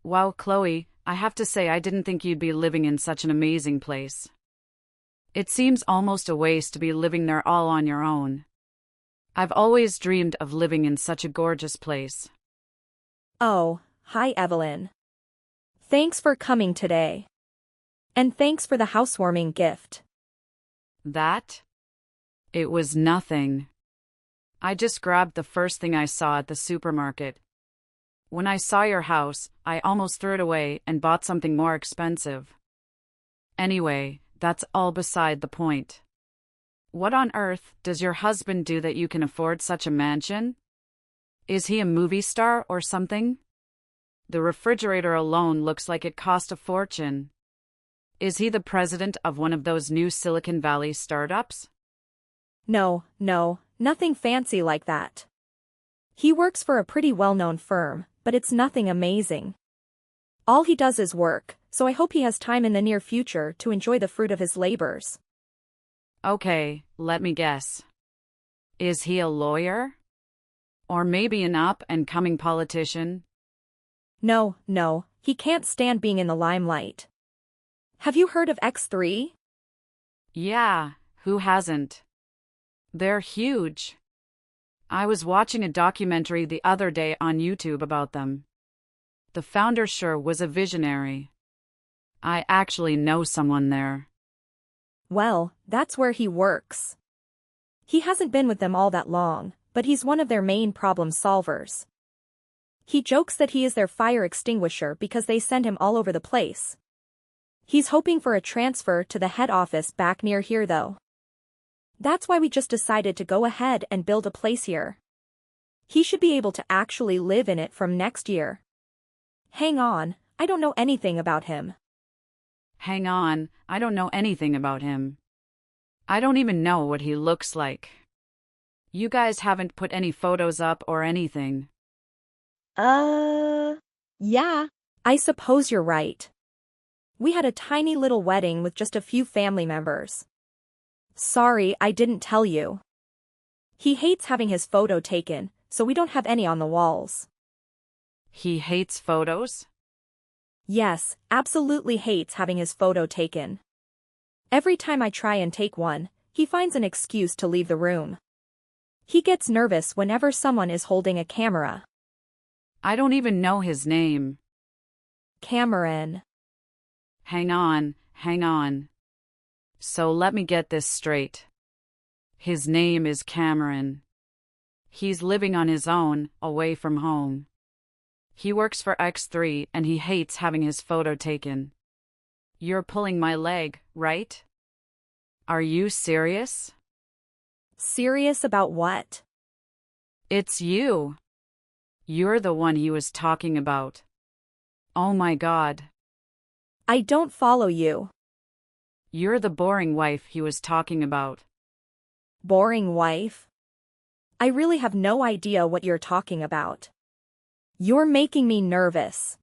Wow, Chloe, I have to say I didn't think you'd be living in such an amazing place. It seems almost a waste to be living there all on your own. I've always dreamed of living in such a gorgeous place. Oh, hi Evelyn. Thanks for coming today. And thanks for the housewarming gift. That? It was nothing. I just grabbed the first thing I saw at the supermarket. When I saw your house, I almost threw it away and bought something more expensive. Anyway, that's all beside the point. What on earth does your husband do that you can afford such a mansion? Is he a movie star or something? The refrigerator alone looks like it cost a fortune. Is he the president of one of those new Silicon Valley startups? No, nothing fancy like that. He works for a pretty well-known firm, but it's nothing amazing. All he does is work, so I hope he has time in the near future to enjoy the fruit of his labors. Okay, let me guess. Is he a lawyer? Or maybe an up-and-coming politician? No, he can't stand being in the limelight. Have you heard of X3? Yeah, who hasn't? They're huge. I was watching a documentary the other day on YouTube about them. The founder sure was a visionary. I actually know someone there. Well, that's where he works. He hasn't been with them all that long, but he's one of their main problem solvers. He jokes that he is their fire extinguisher because they send him all over the place. He's hoping for a transfer to the head office back near here though. That's why we just decided to go ahead and build a place here. He should be able to actually live in it from next year. Hang on, I don't know anything about him. Hang on, I don't know anything about him. I don't even know what he looks like. You guys haven't put any photos up or anything. Yeah. I suppose you're right. We had a tiny little wedding with just a few family members. Sorry, I didn't tell you. He hates having his photo taken, so we don't have any on the walls. He hates photos? Yes, absolutely hates having his photo taken. Every time I try and take one, he finds an excuse to leave the room. He gets nervous whenever someone is holding a camera. I don't even know his name. Cameron. Hang on. So let me get this straight. His name is Cameron. He's living on his own, away from home. He works for X3 and he hates having his photo taken. You're pulling my leg, right? Are you serious? Serious about what? It's you. You're the one he was talking about. Oh my God. I don't follow you. You're the boring wife he was talking about. Boring wife? I really have no idea what you're talking about. You're making me nervous.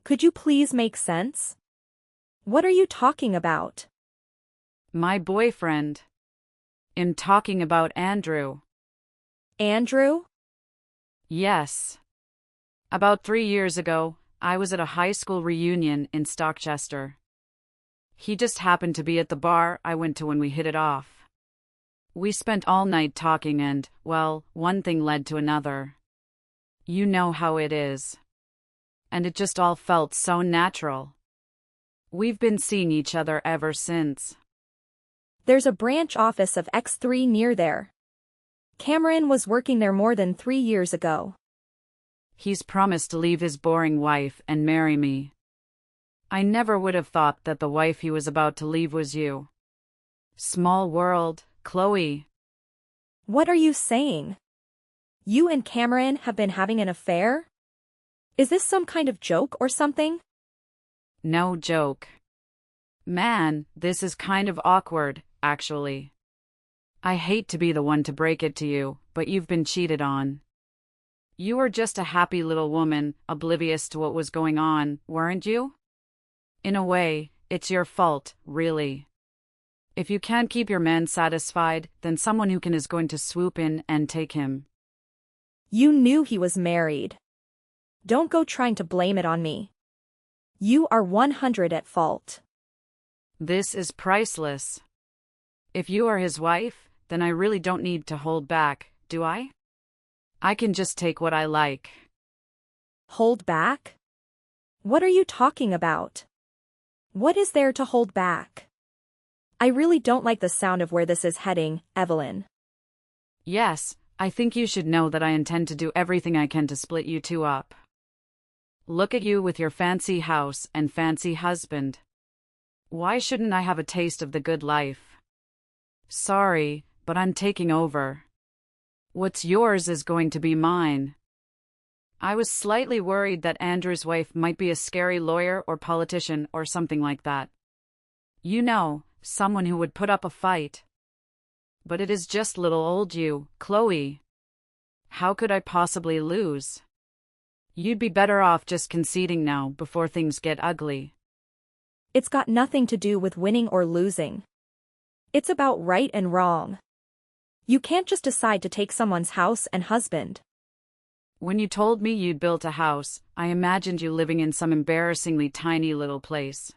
Could you please make sense? What are you talking about? My boyfriend. I'm talking about Andrew. Andrew? Yes. About 3 years ago, I was at a high school reunion in Stockchester. He just happened to be at the bar I went to when we hit it off. We spent all night talking and, well, one thing led to another. You know how it is. And it just all felt so natural. We've been seeing each other ever since. There's a branch office of X3 near there. Cameron was working there more than 3 years ago. He's promised to leave his boring wife and marry me. I never would have thought that the wife he was about to leave was you. Small world, Chloe. What are you saying? You and Cameron have been having an affair? Is this some kind of joke or something? No joke. Man, this is kind of awkward, actually. I hate to be the one to break it to you, but you've been cheated on. You were just a happy little woman, oblivious to what was going on, weren't you? In a way, it's your fault, really. If you can't keep your man satisfied, then someone who can is going to swoop in and take him. You knew he was married. Don't go trying to blame it on me. You are 100 at fault. This is priceless. If you are his wife, then I really don't need to hold back, do I? I can just take what I like. Hold back? What are you talking about? What is there to hold back? I really don't like the sound of where this is heading, Evelyn. Yes, I think you should know that I intend to do everything I can to split you two up. Look at you with your fancy house and fancy husband. Why shouldn't I have a taste of the good life? Sorry, but I'm taking over. What's yours is going to be mine. I was slightly worried that Andrew's wife might be a scary lawyer or politician or something like that. You know, someone who would put up a fight. But it is just little old you, Chloe. How could I possibly lose? You'd be better off just conceding now before things get ugly. It's got nothing to do with winning or losing. It's about right and wrong. You can't just decide to take someone's house and husband. When you told me you'd built a house, I imagined you living in some embarrassingly tiny little place.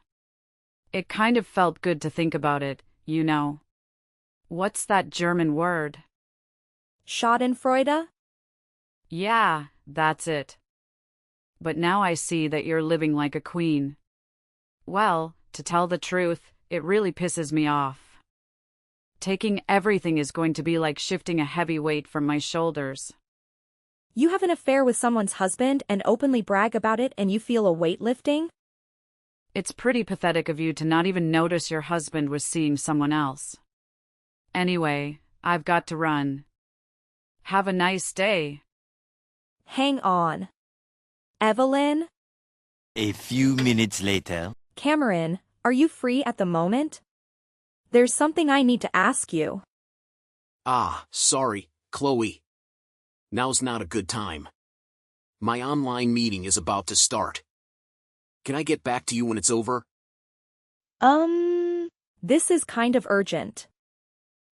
It kind of felt good to think about it, you know. What's that German word? Schadenfreude? Yeah, that's it. But now I see that you're living like a queen. Well, to tell the truth, it really pisses me off. Taking everything is going to be like shifting a heavy weight from my shoulders. You have an affair with someone's husband and openly brag about it and you feel a weight lifting? It's pretty pathetic of you to not even notice your husband was seeing someone else. Anyway, I've got to run. Have a nice day. Hang on. Evelyn? A few minutes later. Cameron, are you free at the moment? There's something I need to ask you. Ah, sorry, Chloe. Now's not a good time. My online meeting is about to start. Can I get back to you when it's over? This is kind of urgent.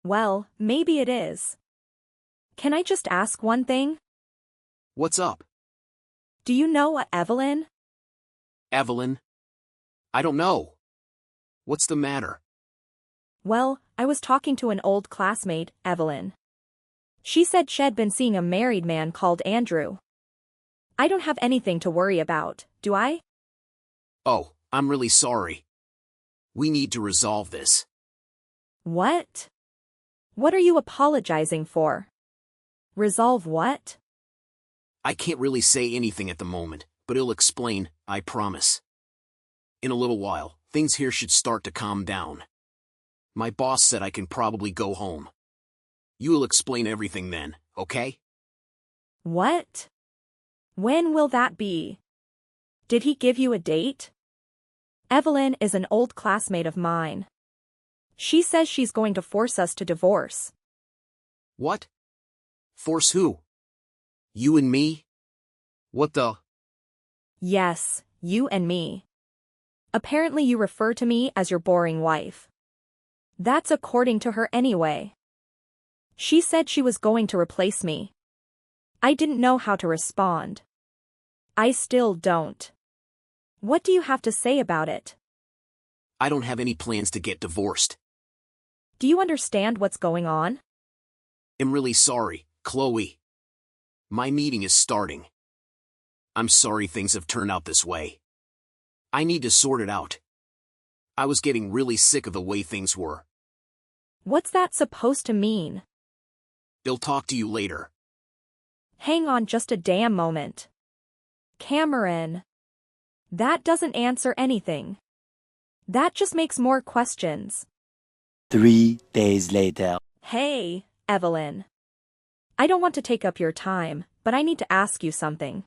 Well, maybe it is. Can I just ask one thing? What's up? Do you know Evelyn? Evelyn? I don't know. What's the matter? Well, I was talking to an old classmate, Evelyn. She said she'd been seeing a married man called Andrew. I don't have anything to worry about, do I? Oh, I'm really sorry. We need to resolve this. What? What are you apologizing for? Resolve what? I can't really say anything at the moment, but I'll explain, I promise. In a little while, things here should start to calm down. My boss said I can probably go home. You'll explain everything then, okay? What? When will that be? Did he give you a date? Evelyn is an old classmate of mine. She says she's going to force us to divorce. What? Force who? You and me? What the? Yes, you and me. Apparently you refer to me as your boring wife. That's according to her anyway. She said she was going to replace me. I didn't know how to respond. I still don't. What do you have to say about it? I don't have any plans to get divorced. Do you understand what's going on? I'm really sorry, Chloe. My meeting is starting. I'm sorry things have turned out this way. I need to sort it out. I was getting really sick of the way things were. What's that supposed to mean? I'll talk to you later. Hang on just a damn moment. Cameron. That doesn't answer anything. That just makes more questions. 3 days later. Hey, Evelyn. I don't want to take up your time, but I need to ask you something.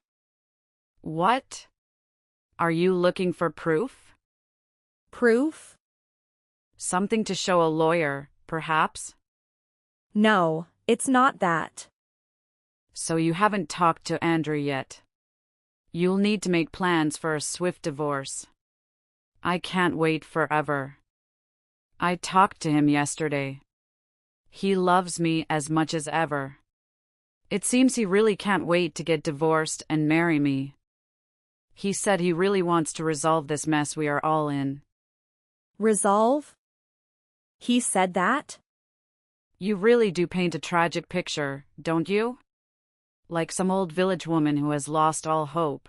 What? Are you looking for proof? Proof? Something to show a lawyer, perhaps? No, it's not that. So you haven't talked to Andrew yet. You'll need to make plans for a swift divorce. I can't wait forever. I talked to him yesterday. He loves me as much as ever. It seems he really can't wait to get divorced and marry me. He said he really wants to resolve this mess we are all in. Resolve? He said that? You really do paint a tragic picture, don't you? Like some old village woman who has lost all hope.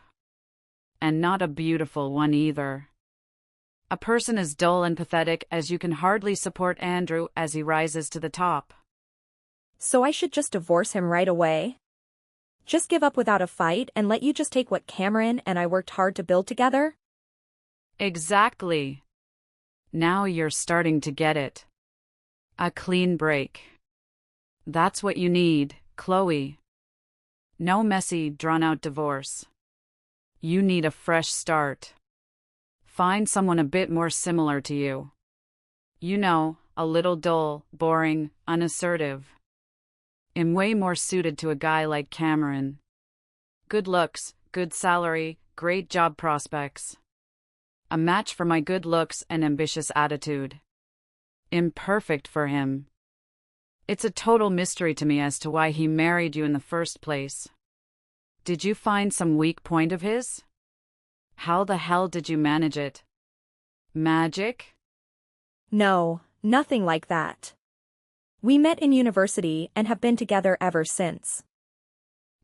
And not a beautiful one either. A person as dull and pathetic as you can hardly support Andrew as he rises to the top. So I should just divorce him right away? Just give up without a fight and let you just take what Cameron and I worked hard to build together? Exactly. Now you're starting to get it. A clean break. That's what you need, Chloe. No messy, drawn-out divorce. You need a fresh start. Find someone a bit more similar to you. You know, a little dull, boring, unassertive. I'm way more suited to a guy like Cameron. Good looks, good salary, great job prospects. A match for my good looks and ambitious attitude. Imperfect for him. It's a total mystery to me as to why he married you in the first place. Did you find some weak point of his? How the hell did you manage it? Magic? No, nothing like that. We met in university and have been together ever since.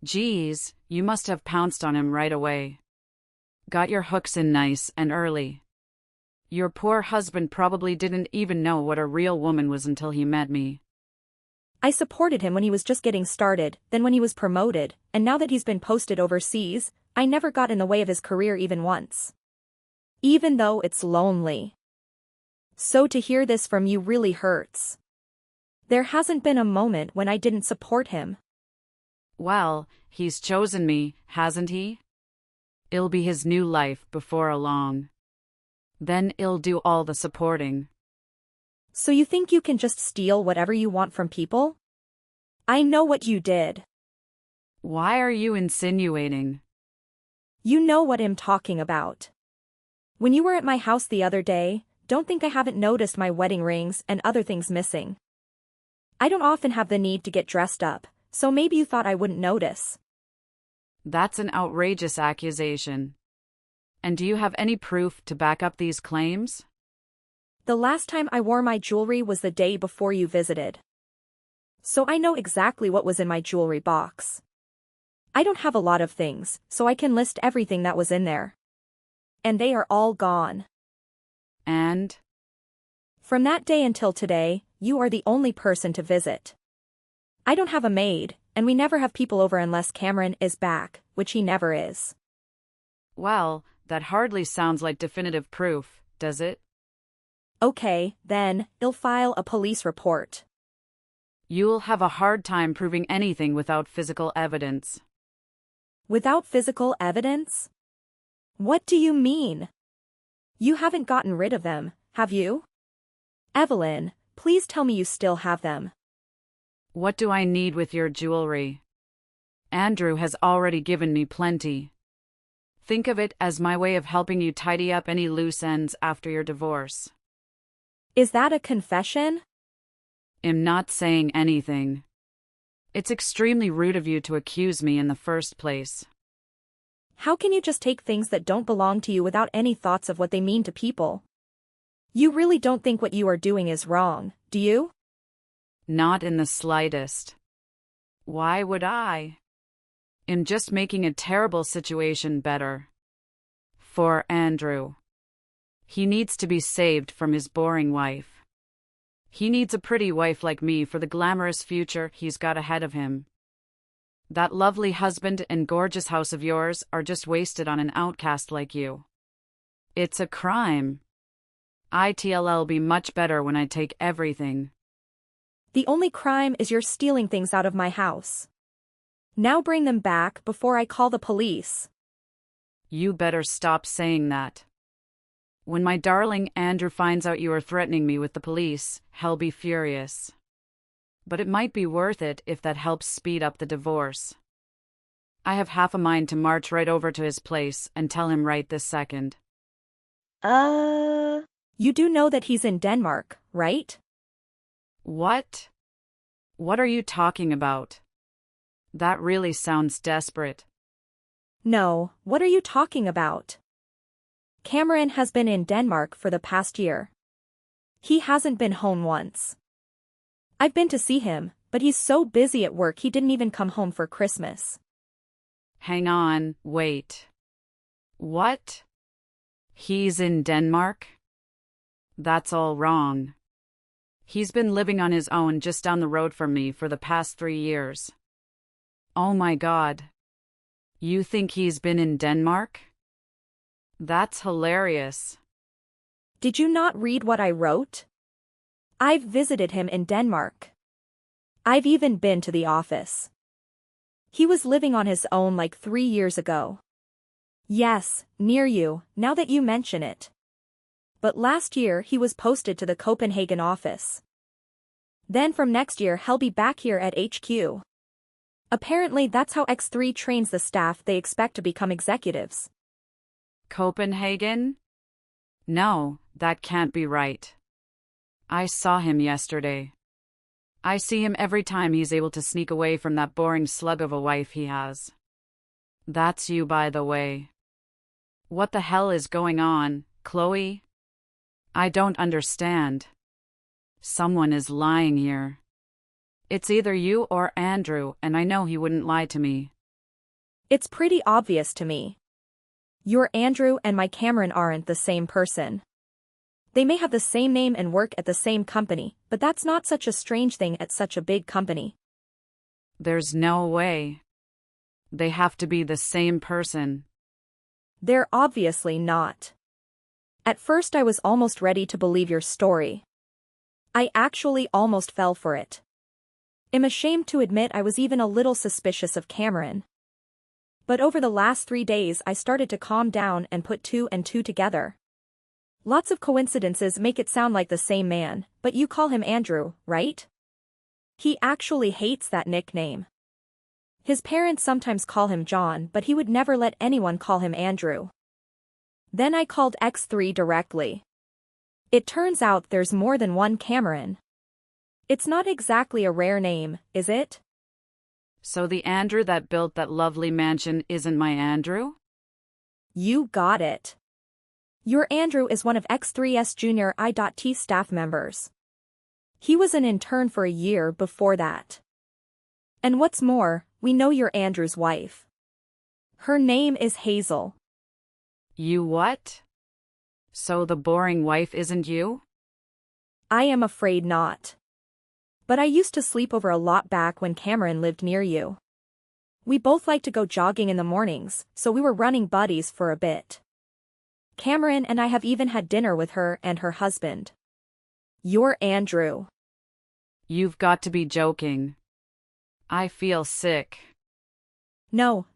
Geez, you must have pounced on him right away. Got your hooks in nice and early. Your poor husband probably didn't even know what a real woman was until he met me. I supported him when he was just getting started, then when he was promoted, and now that he's been posted overseas, I never got in the way of his career even once. Even though it's lonely. So to hear this from you really hurts. There hasn't been a moment when I didn't support him. Well, he's chosen me, hasn't he? It'll be his new life before long. Then he'll do all the supporting. So you think you can just steal whatever you want from people? I know what you did. Why are you insinuating? You know what I'm talking about. When you were at my house the other day, don't think I haven't noticed my wedding rings and other things missing. I don't often have the need to get dressed up, so maybe you thought I wouldn't notice. That's an outrageous accusation. And do you have any proof to back up these claims? The last time I wore my jewelry was the day before you visited. So I know exactly what was in my jewelry box. I don't have a lot of things, so I can list everything that was in there. And they are all gone. And? From that day until today, you are the only person to visit. I don't have a maid, and we never have people over unless Cameron is back, which he never is. Well, that hardly sounds like definitive proof, does it? Okay, then, I'll file a police report. You'll have a hard time proving anything without physical evidence. Without physical evidence? What do you mean? You haven't gotten rid of them, have you? Evelyn, please tell me you still have them. What do I need with your jewelry? Andrew has already given me plenty. Think of it as my way of helping you tidy up any loose ends after your divorce. Is that a confession? I'm not saying anything. It's extremely rude of you to accuse me in the first place. How can you just take things that don't belong to you without any thoughts of what they mean to people? You really don't think what you are doing is wrong, do you? Not in the slightest. Why would I? I'm just making a terrible situation better. For Andrew. He needs to be saved from his boring wife. He needs a pretty wife like me for the glamorous future he's got ahead of him. That lovely husband and gorgeous house of yours are just wasted on an outcast like you. It's a crime. It'll be much better when I take everything. The only crime is you're stealing things out of my house. Now bring them back before I call the police. You better stop saying that. When my darling Andrew finds out you are threatening me with the police, he'll be furious. But it might be worth it if that helps speed up the divorce. I have half a mind to march right over to his place and tell him right this second. You do know that he's in Denmark, right? What? What are you talking about? That really sounds desperate. No, what are you talking about? Cameron has been in Denmark for the past year. He hasn't been home once. I've been to see him, but he's so busy at work he didn't even come home for Christmas. Hang on, wait. What? He's in Denmark? That's all wrong. He's been living on his own just down the road from me for the past 3 years. Oh my God. You think he's been in Denmark? That's hilarious. Did you not read what I wrote? I've visited him in Denmark. I've even been to the office. He was living on his own like 3 years ago. Yes, near you, now that you mention it. But last year he was posted to the Copenhagen office. Then from next year he'll be back here at HQ. Apparently that's how X3 trains the staff they expect to become executives. Copenhagen? No, that can't be right. I saw him yesterday. I see him every time he's able to sneak away from that boring slug of a wife he has. That's you, by the way. What the hell is going on, Chloe? I don't understand. Someone is lying here. It's either you or Andrew, and I know he wouldn't lie to me. It's pretty obvious to me. Your Andrew and my Cameron aren't the same person. They may have the same name and work at the same company, but that's not such a strange thing at such a big company. There's no way. They have to be the same person. They're obviously not. At first I was almost ready to believe your story. I actually almost fell for it. I'm ashamed to admit I was even a little suspicious of Cameron. But over the last 3 days I started to calm down and put 2 and 2 together. Lots of coincidences make it sound like the same man, but you call him Andrew, right? He actually hates that nickname. His parents sometimes call him John, but he would never let anyone call him Andrew. Then I called X3 directly. It turns out there's more than one Cameron. It's not exactly a rare name, is it? So the Andrew that built that lovely mansion isn't my Andrew? You got it. Your Andrew is one of X3's junior I.T staff members. He was an intern for a year before that. And what's more, we know you're Andrew's wife. Her name is Hazel. You what? So the boring wife isn't you? I am afraid not. But I used to sleep over a lot back when Cameron lived near you. We both like to go jogging in the mornings, so we were running buddies for a bit. Cameron and I have even had dinner with her and her husband. You're Andrew. You've got to be joking. I feel sick. No,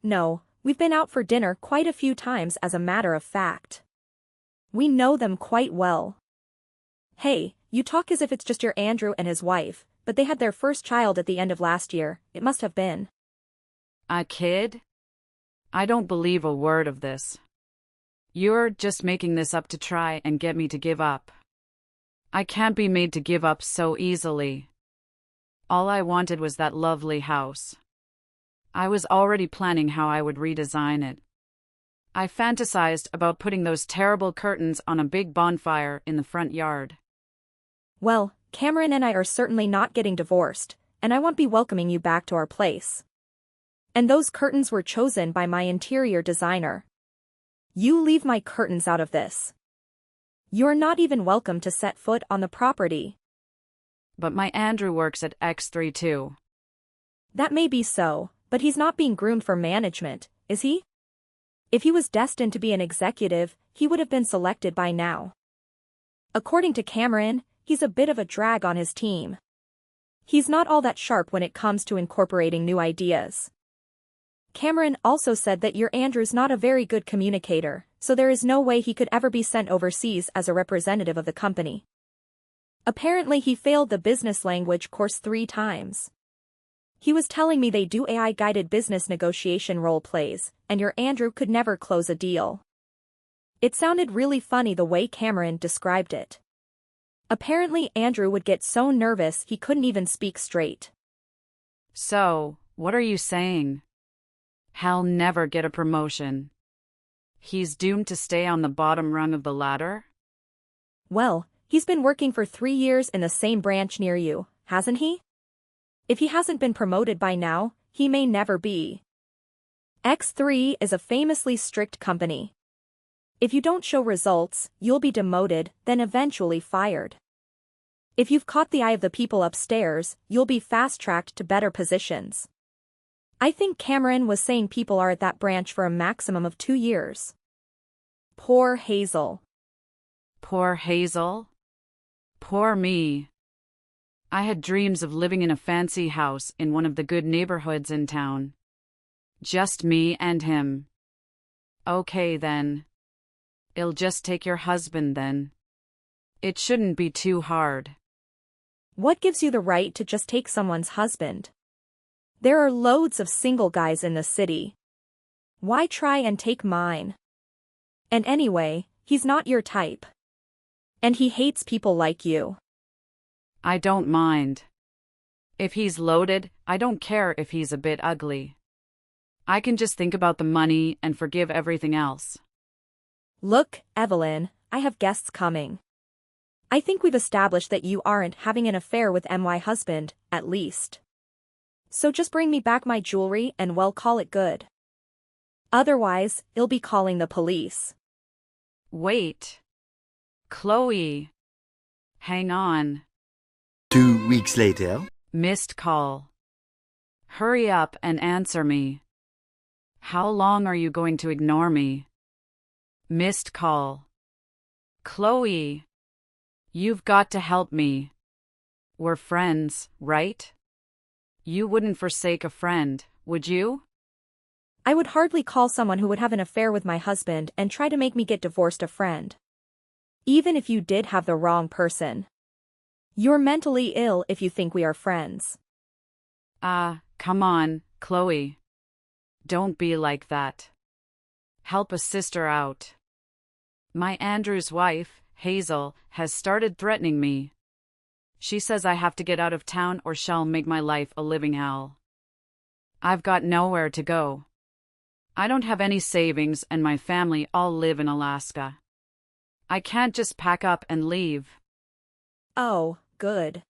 we've been out for dinner quite a few times as a matter of fact. We know them quite well. Hey, you talk as if it's just your Andrew and his wife, but they had their first child at the end of last year, it must have been. A kid? I don't believe a word of this. You're just making this up to try and get me to give up. I can't be made to give up so easily. All I wanted was that lovely house. I was already planning how I would redesign it. I fantasized about putting those terrible curtains on a big bonfire in the front yard. Well, Cameron and I are certainly not getting divorced, and I won't be welcoming you back to our place. And those curtains were chosen by my interior designer. You leave my curtains out of this. You're not even welcome to set foot on the property. But my Andrew works at X3 too. That may be so, but he's not being groomed for management, is he? If he was destined to be an executive, he would have been selected by now. According to Cameron, he's a bit of a drag on his team. He's not all that sharp when it comes to incorporating new ideas. Cameron also said that your Andrew's not a very good communicator, so there is no way he could ever be sent overseas as a representative of the company. Apparently he failed the business language course 3 times. He was telling me they do AI-guided business negotiation role plays, and your Andrew could never close a deal. It sounded really funny the way Cameron described it. Apparently Andrew would get so nervous he couldn't even speak straight. So, what are you saying? He'll never get a promotion. He's doomed to stay on the bottom rung of the ladder? Well, he's been working for 3 years in the same branch near you, hasn't he? If he hasn't been promoted by now, he may never be. X3 is a famously strict company. If you don't show results, you'll be demoted, then eventually fired. If you've caught the eye of the people upstairs, you'll be fast-tracked to better positions. I think Cameron was saying people are at that branch for a maximum of 2 years. Poor Hazel. Poor Hazel? Poor me. I had dreams of living in a fancy house in one of the good neighborhoods in town. Just me and him. Okay then. I'll just take your husband then. It shouldn't be too hard. What gives you the right to just take someone's husband? There are loads of single guys in the city. Why try and take mine? And anyway, he's not your type. And he hates people like you. I don't mind. If he's loaded, I don't care if he's a bit ugly. I can just think about the money and forgive everything else. Look, Evelyn, I have guests coming. I think we've established that you aren't having an affair with my husband, at least. So just bring me back my jewelry and we'll call it good. Otherwise, I'll be calling the police. Wait. Chloe. Hang on. 2 weeks later. Missed call. Hurry up and answer me. How long are you going to ignore me? Missed call. Chloe. You've got to help me. We're friends, right? You wouldn't forsake a friend, would you? I would hardly call someone who would have an affair with my husband and try to make me get divorced a friend. Even if you did have the wrong person. You're mentally ill if you think we are friends. Come on, Chloe. Don't be like that. Help a sister out. My Andrew's wife, Hazel, has started threatening me. She says I have to get out of town or she'll make my life a living hell. I've got nowhere to go. I don't have any savings and my family all live in Alaska. I can't just pack up and leave. Oh, good.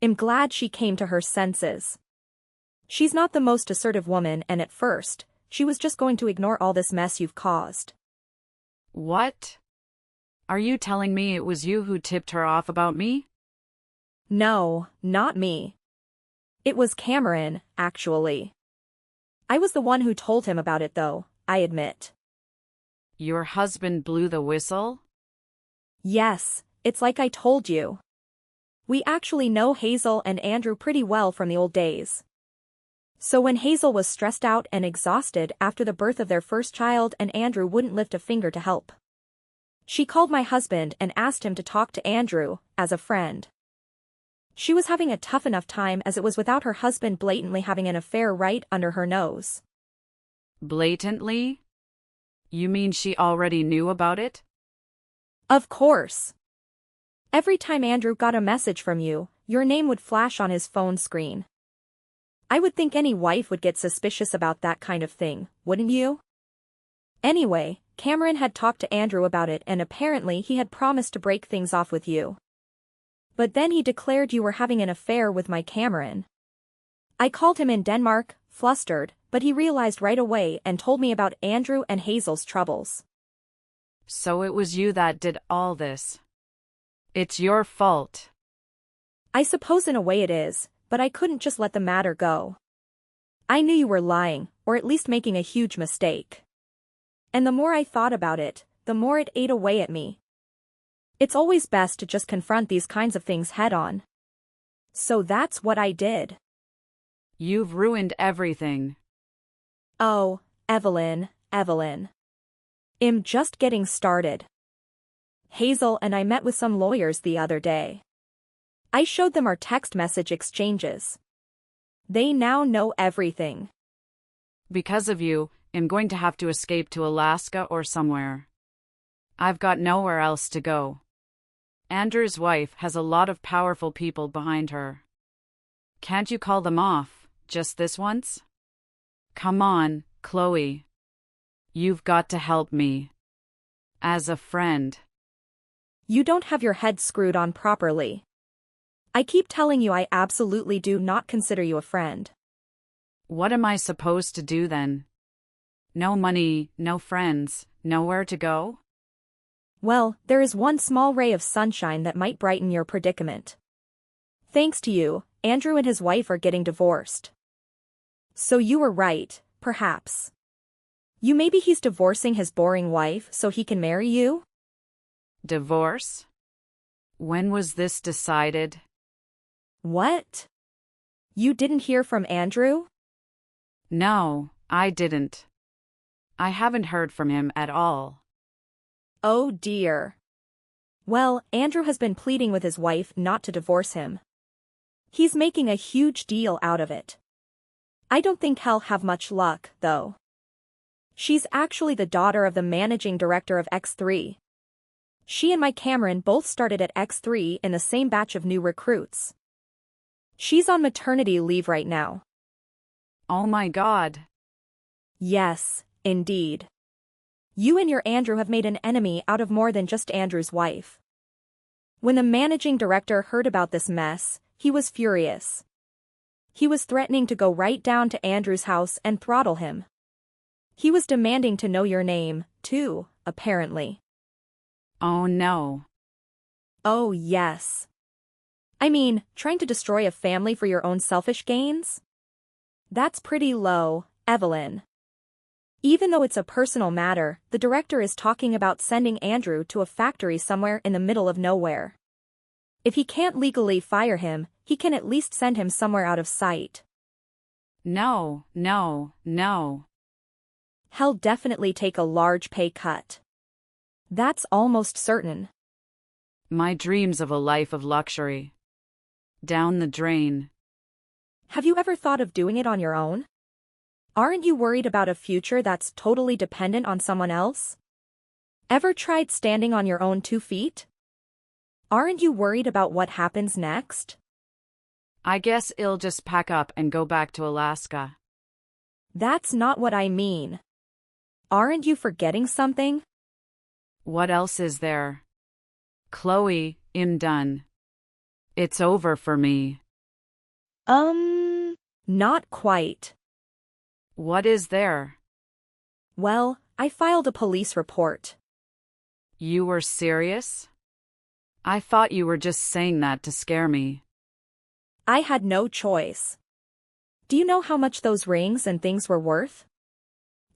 I'm glad she came to her senses. She's not the most assertive woman and at first, she was just going to ignore all this mess you've caused. What? Are you telling me it was you who tipped her off about me? No, not me. It was Cameron, actually. I was the one who told him about it though, I admit. Your husband blew the whistle? Yes, it's like I told you. We actually know Hazel and Andrew pretty well from the old days. So when Hazel was stressed out and exhausted after the birth of their first child and Andrew wouldn't lift a finger to help, she called my husband and asked him to talk to Andrew, as a friend. She was having a tough enough time as it was without her husband blatantly having an affair right under her nose. Blatantly? You mean she already knew about it? Of course. Every time Andrew got a message from you, your name would flash on his phone screen. I would think any wife would get suspicious about that kind of thing, wouldn't you? Anyway, Cameron had talked to Andrew about it and apparently he had promised to break things off with you. But then he declared you were having an affair with my Cameron. I called him in Denmark, flustered, but he realized right away and told me about Andrew and Hazel's troubles. So it was you that did all this. It's your fault. I suppose in a way it is, but I couldn't just let the matter go. I knew you were lying, or at least making a huge mistake. And the more I thought about it, the more it ate away at me. It's always best to just confront these kinds of things head-on. So that's what I did. You've ruined everything. Oh, Evelyn. I'm just getting started. Hazel and I met with some lawyers the other day. I showed them our text message exchanges. They now know everything. Because of you, I'm going to have to escape to Alaska or somewhere. I've got nowhere else to go. Andrew's wife has a lot of powerful people behind her. Can't you call them off, just this once? Come on, Chloe. You've got to help me. As a friend. You don't have your head screwed on properly. I keep telling you I absolutely do not consider you a friend. What am I supposed to do then? No money, no friends, nowhere to go? Well, there is one small ray of sunshine that might brighten your predicament. Thanks to you, Andrew and his wife are getting divorced. So you were right, perhaps. Maybe he's divorcing his boring wife so he can marry you? Divorce? When was this decided? What? You didn't hear from Andrew? No, I didn't. I haven't heard from him at all. Oh dear. Well, Andrew has been pleading with his wife not to divorce him. He's making a huge deal out of it. I don't think he'll have much luck, though. She's actually the daughter of the managing director of X3. She and Mike Cameron both started at X3 in the same batch of new recruits. She's on maternity leave right now. Oh my God. Yes, indeed. You and your Andrew have made an enemy out of more than just Andrew's wife. When the managing director heard about this mess, he was furious. He was threatening to go right down to Andrew's house and throttle him. He was demanding to know your name, too, apparently. Oh no. Oh yes. I mean, trying to destroy a family for your own selfish gains? That's pretty low, Evelyn. Even though it's a personal matter, the director is talking about sending Andrew to a factory somewhere in the middle of nowhere. If he can't legally fire him, he can at least send him somewhere out of sight. No, no, no. He'll definitely take a large pay cut. That's almost certain. My dreams of a life of luxury. Down the drain. Have you ever thought of doing it on your own? Aren't you worried about a future that's totally dependent on someone else? Ever tried standing on your own 2 feet? Aren't you worried about what happens next? I guess I'll just pack up and go back to Alaska. That's not what I mean. Aren't you forgetting something? What else is there? Chloe, I'm done. It's over for me. Not quite. What is there? Well, I filed a police report. You were serious? I thought you were just saying that to scare me. I had no choice. Do you know how much those rings and things were worth?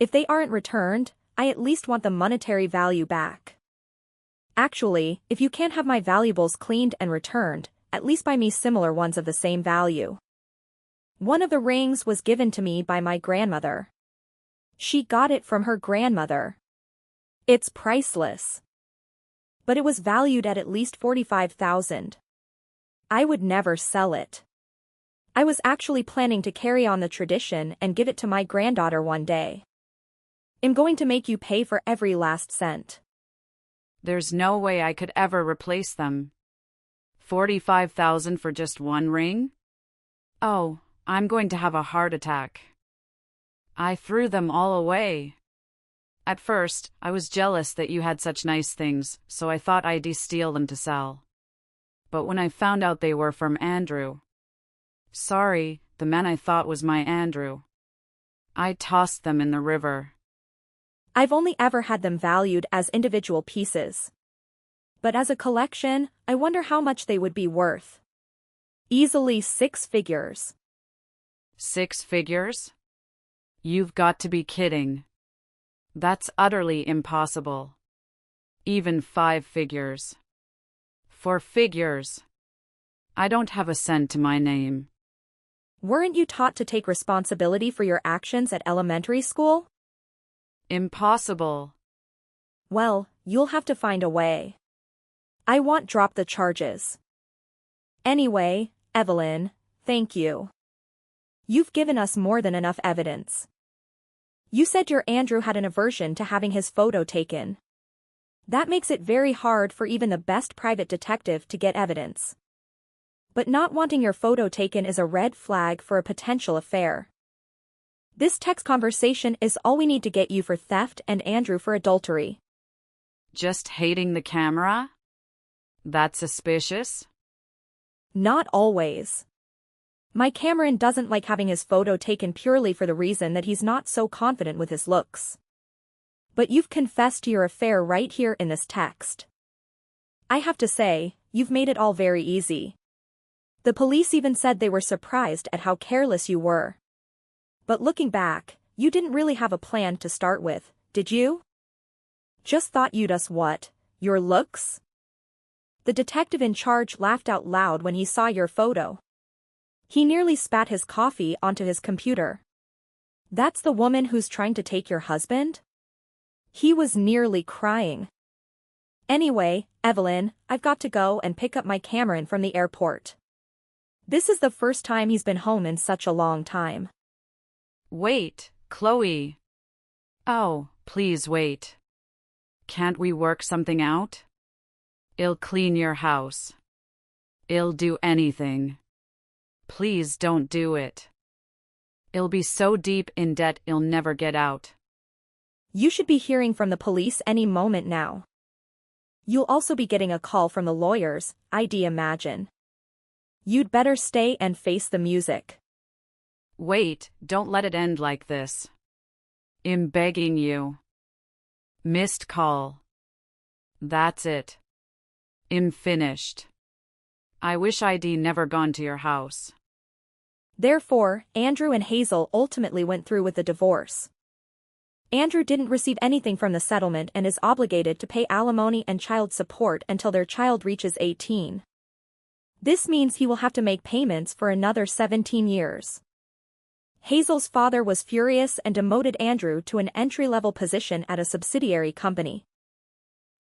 If they aren't returned, I at least want the monetary value back. Actually, if you can't have my valuables cleaned and returned, at least buy me similar ones of the same value. One of the rings was given to me by my grandmother. She got it from her grandmother. It's priceless. But it was valued at least $45,000. I would never sell it. I was actually planning to carry on the tradition and give it to my granddaughter one day. I'm going to make you pay for every last cent. There's no way I could ever replace them. 45,000 for just one ring? Oh, I'm going to have a heart attack. I threw them all away. At first, I was jealous that you had such nice things, so I thought I'd steal them to sell. But when I found out they were from Andrew. Sorry, the man I thought was my Andrew. I tossed them in the river. I've only ever had them valued as individual pieces. But as a collection, I wonder how much they would be worth. Easily 6 figures. 6 figures? You've got to be kidding. That's utterly impossible. Even 5 figures. 4 figures. I don't have a cent to my name. Weren't you taught to take responsibility for your actions at elementary school? Impossible. Well, you'll have to find a way. I want drop the charges. Anyway, Evelyn, thank you. You've given us more than enough evidence. You said your Andrew had an aversion to having his photo taken. That makes it very hard for even the best private detective to get evidence. But not wanting your photo taken is a red flag for a potential affair. This text conversation is all we need to get you for theft and Andrew for adultery. Just hating the camera? That's suspicious? Not always. My Cameron doesn't like having his photo taken purely for the reason that he's not so confident with his looks. But you've confessed to your affair right here in this text. I have to say, you've made it all very easy. The police even said they were surprised at how careless you were. But looking back, you didn't really have a plan to start with, did you? Just thought you'd us what? Your looks? The detective in charge laughed out loud when he saw your photo. He nearly spat his coffee onto his computer. That's the woman who's trying to take your husband? He was nearly crying. Anyway, Evelyn, I've got to go and pick up my Cameron from the airport. This is the first time he's been home in such a long time. Wait, Chloe. Oh, please wait. Can't we work something out? I'll clean your house. I'll do anything. Please don't do it. I'll be so deep in debt I'll never get out. You should be hearing from the police any moment now. You'll also be getting a call from the lawyers, I'd imagine. You'd better stay and face the music. Wait, don't let it end like this. I'm begging you. Missed call. That's it. I'm finished. I wish I'd never gone to your house. Therefore, Andrew and Hazel ultimately went through with the divorce. Andrew didn't receive anything from the settlement and is obligated to pay alimony and child support until their child reaches 18. This means he will have to make payments for another 17 years. Hazel's father was furious and demoted Andrew to an entry-level position at a subsidiary company.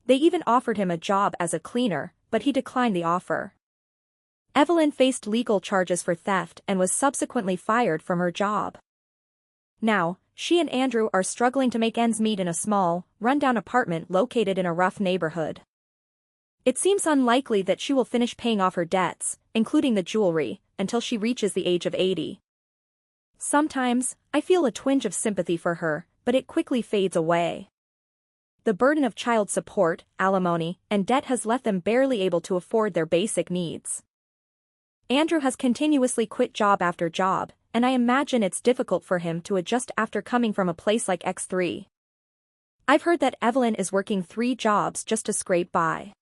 They even offered him a job as a cleaner, but he declined the offer. Evelyn faced legal charges for theft and was subsequently fired from her job. Now, she and Andrew are struggling to make ends meet in a small, run-down apartment located in a rough neighborhood. It seems unlikely that she will finish paying off her debts, including the jewelry, until she reaches the age of 80. Sometimes, I feel a twinge of sympathy for her, but it quickly fades away. The burden of child support, alimony, and debt has left them barely able to afford their basic needs. Andrew has continuously quit job after job, and I imagine it's difficult for him to adjust after coming from a place like X3. I've heard that Evelyn is working 3 jobs just to scrape by.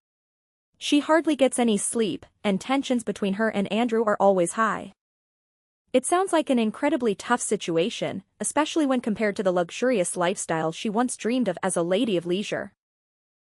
She hardly gets any sleep, and tensions between her and Andrew are always high. It sounds like an incredibly tough situation, especially when compared to the luxurious lifestyle she once dreamed of as a lady of leisure.